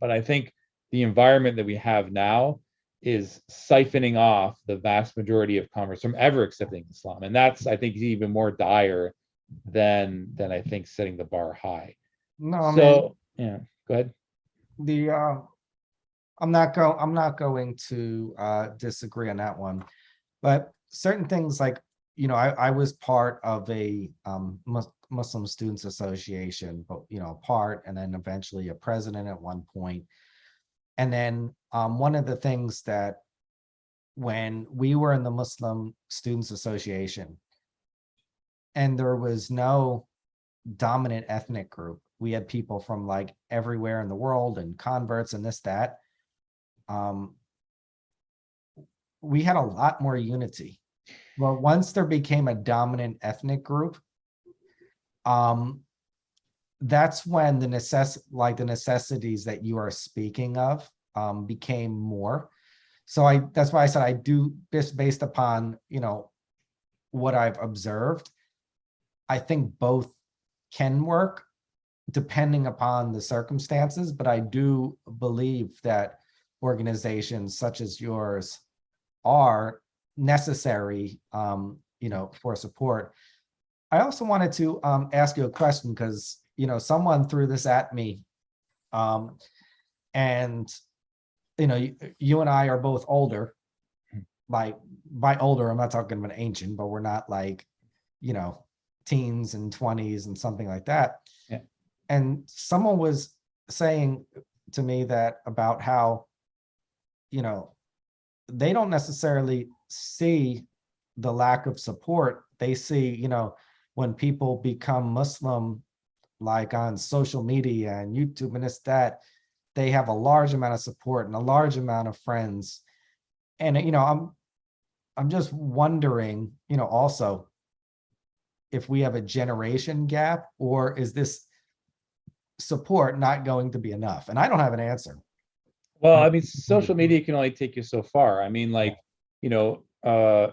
But I think the environment that we have now is siphoning off the vast majority of converts from ever accepting Islam. And that's, I think, even more dire than I think setting the bar high. No, I mean, So yeah, go ahead. I'm not going to disagree on that one, but certain things like, I was part of a Muslim Students Association, but part, and then eventually a president at one point. And then one of the things that, when we were in the Muslim Students Association and there was no dominant ethnic group, we had people from like everywhere in the world and converts and this, that. We had a lot more unity. Well, once there became a dominant ethnic group, that's when the necessities that you are speaking of became more. So that's why I said I do this based upon, what I've observed. I think both can work depending upon the circumstances, but I do believe that organizations such as yours are necessary, for support. I also wanted to ask you a question, because, someone threw this at me, and, you and I are both older. Like, by older, I'm not talking about ancient, but we're not like, teens and 20s and something like that. Yeah. And someone was saying to me that about how, they don't necessarily see the lack of support. They see, when people become Muslim, like on social media and YouTube and this, that, they have a large amount of support and a large amount of friends. and I'm just wondering, also if we have a generation gap, or is this support not going to be enough? And I don't have an answer. Well, I mean, social media can only take you so far. I mean, like, you know, uh,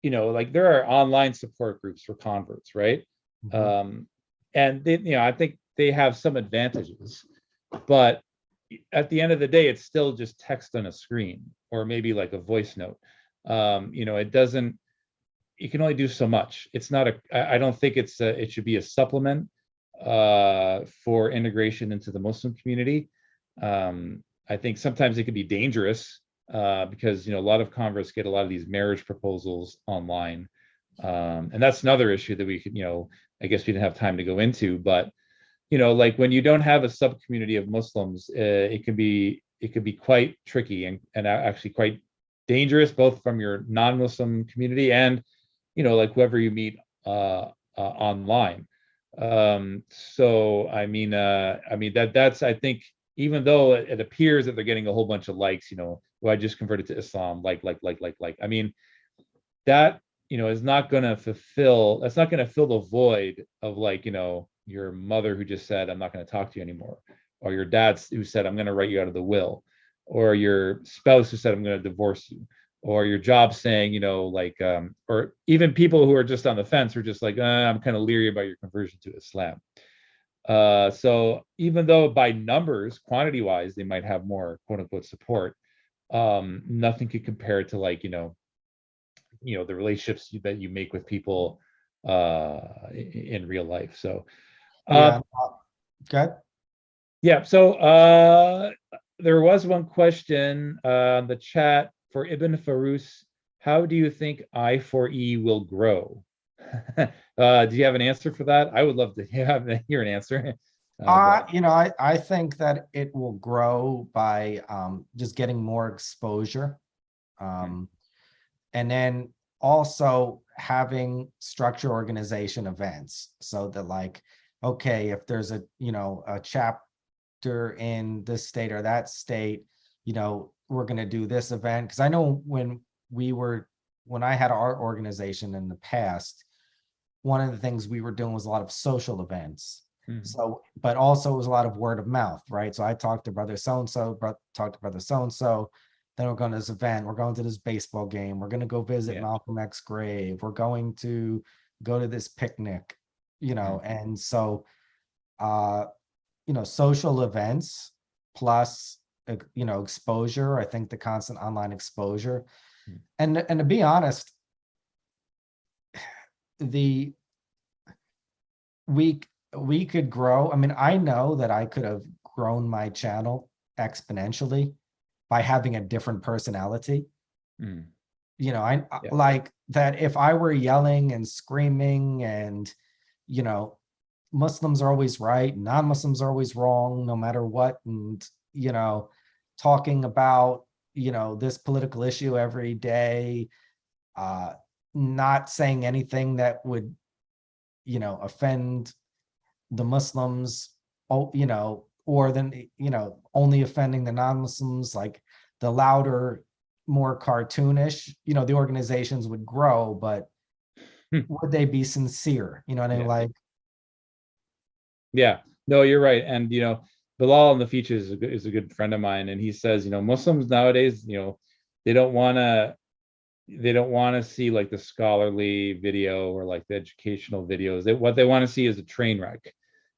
like there are online support groups for converts, right? Mhm. Um, and they, I think they have some advantages, but at the end of the day, it's still just text on a screen or maybe like a voice note. It doesn't. You can only do so much. It's not a. I don't think it should be a supplement for integration into the Muslim community. I think sometimes it can be dangerous because a lot of converts get a lot of these marriage proposals online, and that's another issue that we could I guess we didn't have time to go into, but like when you don't have a sub community of Muslims, it can be quite tricky and actually quite dangerous, both from your non-Muslim community and like whoever you meet online. So I mean that's I think even though it appears that they're getting a whole bunch of likes, who I just converted to Islam, like. I mean, that is not going to fulfill. That's not going to fill the void of like your mother who just said I'm not going to talk to you anymore, or your dad who said I'm going to write you out of the will, or your spouse who said I'm going to divorce you, or your job saying or even people who are just on the fence who are just like I'm kind of leery about your conversion to Islam. So even though by numbers, quantity wise, they might have more quote unquote support, nothing could compare to like the relationships that you make with people in real life. So Yeah. Okay. yeah, so there was one question in the chat for Ibn Faroos. How do you think I4E will grow? Do you have an answer for that? I would love to hear an answer. I think that it will grow by just getting more exposure. And then also having structure organization events, so that like, okay, if there's a chapter in this state or that state, we're going to do this event. Because I know when I had our organization in the past, one of the things we were doing was a lot of social events. So, but also it was a lot of word of mouth, right? So I talked to brother so-and-so, talked to brother so-and-so, then we're going to this event, we're going to this baseball game, we're going to go visit Malcolm X's grave, we're going to go to this picnic, and so social events plus exposure. I think the constant online exposure, and to be honest, we could grow. I mean, I know that I could have grown my channel exponentially by having a different personality. Like that if I were yelling and screaming and Muslims are always right, non-Muslims are always wrong, no matter what, and talking about this political issue every day, not saying anything that would offend the Muslims, or then only offending the non-Muslims, like the louder, more cartoonish, the organizations would grow, but would they be sincere? You know what I mean? Like, yeah, no, you're right. And Bilal in the features is a good friend of mine, and he says Muslims nowadays they don't want to see like the scholarly video or like the educational videos. What they want to see is a train wreck.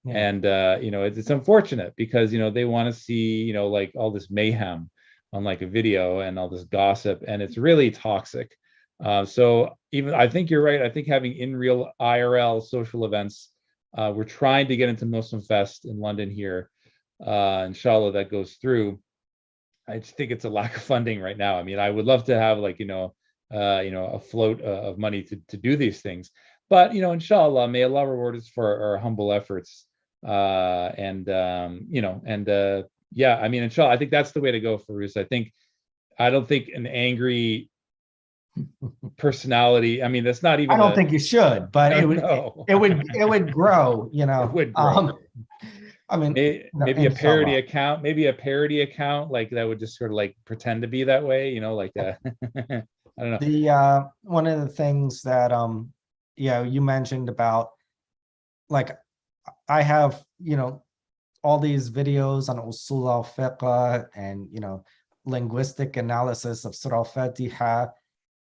And it's unfortunate because they want to see like all this mayhem on like a video and all this gossip, and it's really toxic. So even I think you're right. I think having in real IRL social events, we're trying to get into Muslim Fest in London here. Inshallah, that goes through. I just think it's a lack of funding right now. I mean, I would love to have like a float of money to do these things, but inshallah, may Allah reward us for our humble efforts. Yeah, I mean, inshallah, I think that's the way to go, Farouz. I don't think an angry personality. I mean, that's not even. I don't think you should, but it would grow. It would grow. I mean, Maybe a parody inshallah. account, like that would just sort of like pretend to be that way, you know, like I don't know. The one of the things that yeah, you mentioned about, like, I have, all these videos on usul al-fiqh and, linguistic analysis of Surah al-Fatiha,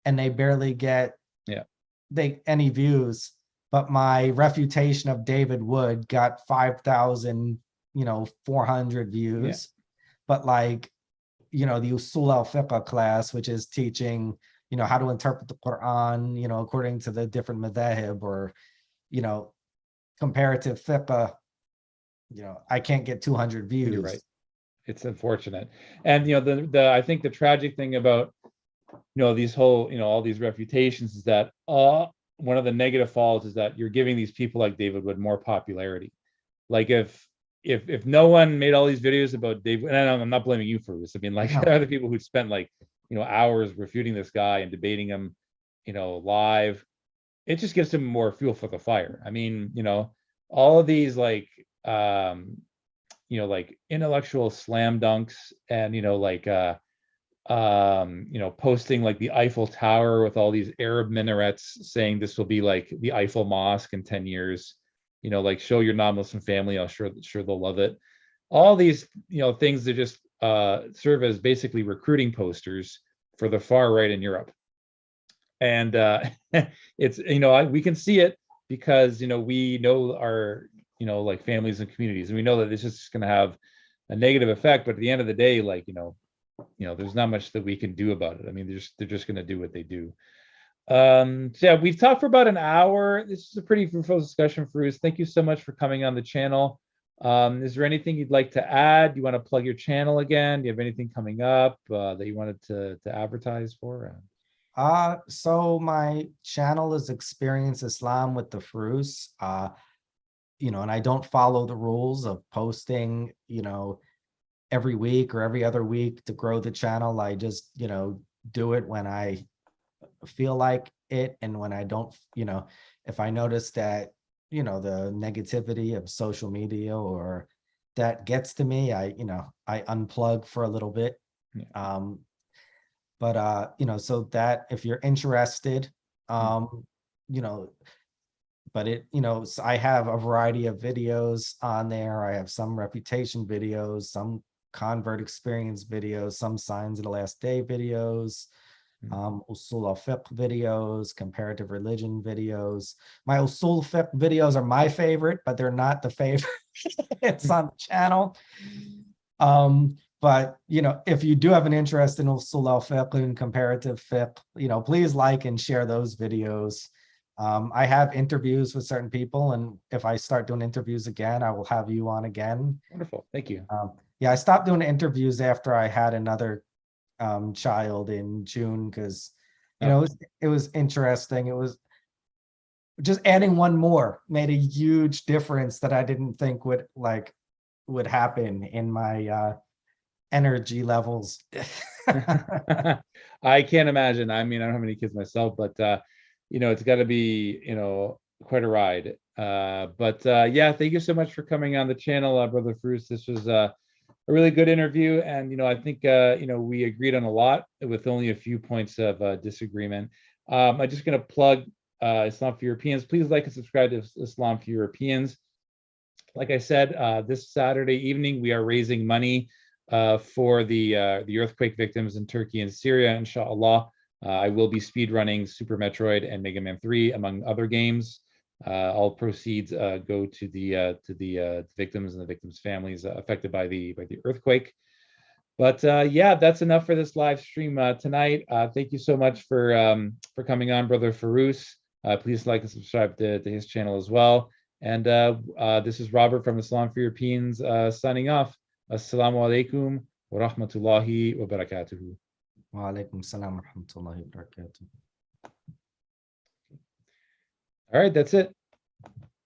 and they barely get Yeah. any views. But my refutation of David Wood got 5,000, 400 Yeah. views. But like, the usul al-fiqh class, which is teaching, how to interpret the Quran, according to the different madhahib, or, comparative fiqh, I can't get 200 You're views. right. It's unfortunate. And the I think the tragic thing about these whole all these refutations is that one of the negative falls is that you're giving these people like David Wood more popularity. Like if no one made all these videos about David, and I'm not blaming you for this. I mean, like No. there are other people who spent like hours refuting this guy and debating him, live. It just gives him more fuel for the fire. I mean, all of these like intellectual slam dunks and posting like the Eiffel Tower with all these Arab minarets saying this will be like the Eiffel Mosque in 10 years, like show your non-Muslim family, I'm sure they'll love it. All these, things that just serve as basically recruiting posters for the far right in Europe. And it's, we can see it because, we know our, like families and communities, and we know that this is just going to have a negative effect. But at the end of the day, like, there's not much that we can do about it. I mean, they're just going to do what they do. So yeah, we've talked for about an hour. This is a pretty fruitful discussion, Faroos. Thank you so much for coming on the channel. Is there anything you'd like to add? Do you want to plug your channel again? Do you have anything coming up that you wanted to advertise for? So my channel is Experience Islam with the Faroos. And I don't follow the rules of posting, every week or every other week to grow the channel. I just, do it when I feel like it, and when I don't, if I notice that, the negativity of social media or that gets to me, I unplug for a little bit. Yeah. So that if you're interested, but I have a variety of videos on there. I have some reputation videos, some convert experience videos, some signs of the last day videos, usul al-fiqh videos, comparative religion videos. My usul fiqh videos are my favorite, but they're not the favorite. It's on the channel. But if you do have an interest in usul al-fiqh and comparative fiqh, please like and share those videos. I have interviews with certain people, and if I start doing interviews again, I will have you on again. Wonderful. Thank you. Yeah, I stopped doing interviews after I had another child in June, because it was interesting. It was just adding one more made a huge difference that I didn't think would happen in my energy levels. I can't imagine. I mean, I don't have any kids myself, but it's got to be quite a ride. Yeah, thank you so much for coming on the channel, Brother Faroos. This was a really good interview, and I think we agreed on a lot with only a few points of disagreement. I'm just going to plug Islam for Europeans. Please like and subscribe to Islam for Europeans. Like I said, this Saturday evening we are raising money for the earthquake victims in Turkey and Syria, inshallah. I will be speedrunning Super Metroid and Mega Man 3, among other games. All proceeds go to the victims and the victims' families affected by the earthquake. But yeah, that's enough for this live stream tonight. Thank you so much for coming on, Brother Faroos. Please like and subscribe to his channel as well. And this is Robert from Islam for Europeans signing off. Assalamu alaikum wa rahmatullahi wa barakatuhu. Wa alaikum salam wa rahmatullahi wa barakatuh. All right, that's it.